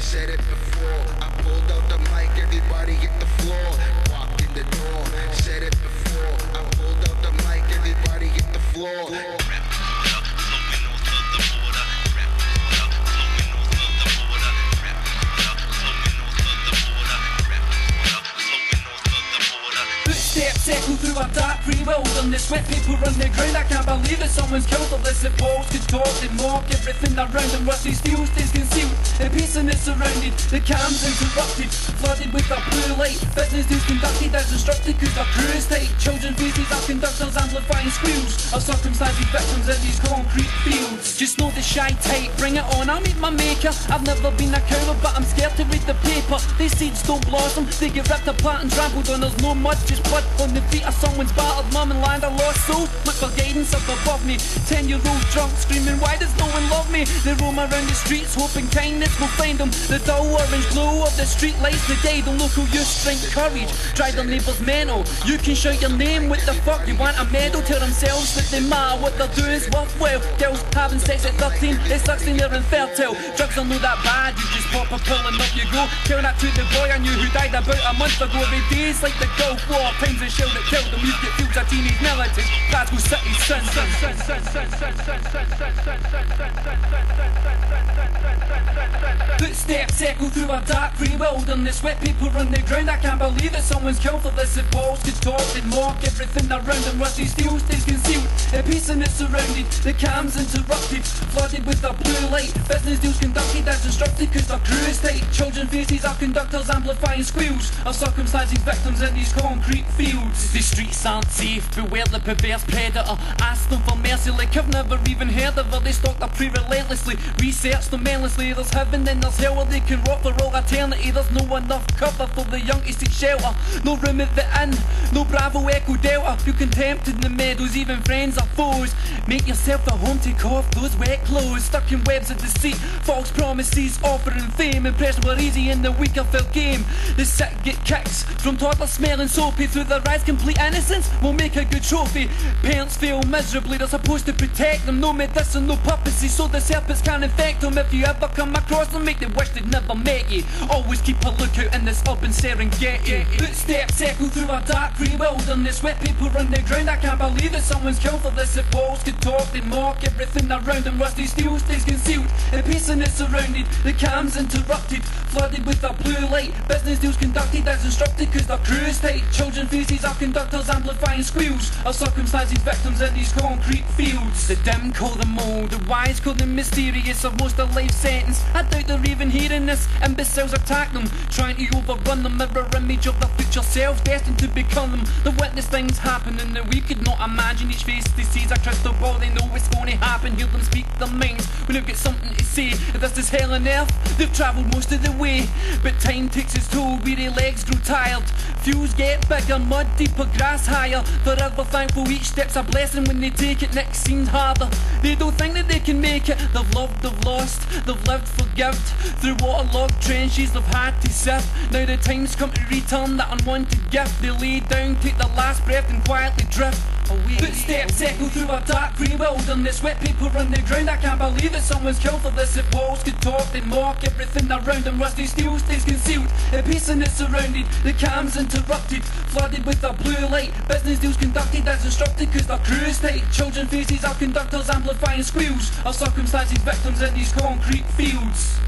said it before. I pulled out the mic, everybody hit the floor. Walked in the door, said it before. I pulled out the mic, everybody hit the floor. Footsteps echo through a dark grey wilderness. Wet people run the ground. I can't believe that someone's killed all this. If walls could talk, they mock everything around them. Rusty steel stays concealed. The peace and it's surrounded. The cam's interrupted, flooded with a blue light. Business deals conducted as instructed, cause the crew is tight. Children's faces are conductors amplifying squeals of circumstances victims in these concrete fields. Just know the shy tight, bring it on, I'll meet my maker. I've never been a coward, but I'm scared to read the paper. These seeds don't blossom, they get ripped apart and trampled on. There's no mud, just blood on the feet of someone's battered mum and land. A lost soul, look for guidance up above me. 10-year-old drunk screaming, why does no one love me? They roam around the streets hoping kindness will find them. The dull orange glow of the street lights the guide them. Local youth strength courage, drive their neighbours mental. You can shout your name, what the fuck, you want a medal? Tell themselves that they matter, what they'll do is worthwhile. Girls having sex at 13, they 16, they're infertile. Drugs are not that bad, you just pop a pill and up you go. Tell that to the boy I knew who died about a month ago. Every day's like the Gulf War, times the shell that killed them. You get fuels of teenage militants, Glasgow City sun. Footsteps echo through a dark grey wilderness. Wet people run the ground. I can't believe that someone's killed for this. If walls could talk, they'd mock everything around them. Rusty steel stays concealed, the peace and it's surrounded. The cam's interrupted, flooded with a blue light. Business deals conducted as instructed, cause the crew is tight. Children's faces are conductors amplifying squeals of circumstances victims in these concrete fields. These streets aren't safe, beware the perverse predator. Ask them for mercy like I've never even heard of her. They stalk their prey relentlessly, research them endlessly. There's heaven and there's hell where they can rot for all eternity. There's no enough cover for the young to seek shelter. No room at the inn, no Bravo Echo Delta. Feel contempt in the meadows, even friends are foes. Make yourself a home, take off those wet clothes. Stuck in webs of deceit, false promises, offering fame. Impression were easy in the weaker felt game. The sick get kicks from toddlers smelling soapy. Through their eyes complete innocence will make a good trophy. Parents fail miserably, they're supposed to protect them. No medicine, no purposes, so the serpents can't infect them. If you ever come across them, make them wish they'd never met you. Always keep a lookout in this urban Serengeti. Footsteps echo through a dark grey wilderness. Wet people run the ground. I can't believe that someone's killed for this. If walls could talk, they'd mock everything around them. Rusty steel stays concealed, the peace and it's surrounded. The cam's interrupted, flooded with a blue light. Business deals conducted as instructed, cause the crew is tight. Children's faces are conductors amplifying squeals of circumstances victims in these concrete fields. The dim call them old, the wise call them mysterious. Or most a life sentence, I doubt they're even hearing this. Imbeciles attack them, trying to overrun the mirror image of their future selves, destined to become them. They witness things happening that we could not imagine. Each face they see is a crystal ball, they know it's going to happen. Hear them speak their minds when they've got something to say. If this is hell on earth, they've travelled most of the way, but time takes its toll, weary legs grow tired. Fuels get bigger, mud deeper, grass higher. Forever thankful, each step's a blessing. When they take it, next seems harder. They don't think that they can make it. They've loved, they've lost, they've lived, forgived. Through waterlogged trenches they've had to sift. Now the time's come to return that unwanted gift. They lay down, take their last breath and quietly drift away. Footsteps echo through a dark grey wilderness. Wet people run the ground. I can't believe that someone's killed for this. If walls could talk, they'd mock everything around them. Rusty steel stays concealed, the peace and it's surrounded. The cam's interrupted, flooded with a blue light. Business deals conducted as instructed, cause the crew is tight. Children's faces are conductors amplifying squeals of circumstances victims in these concrete fields.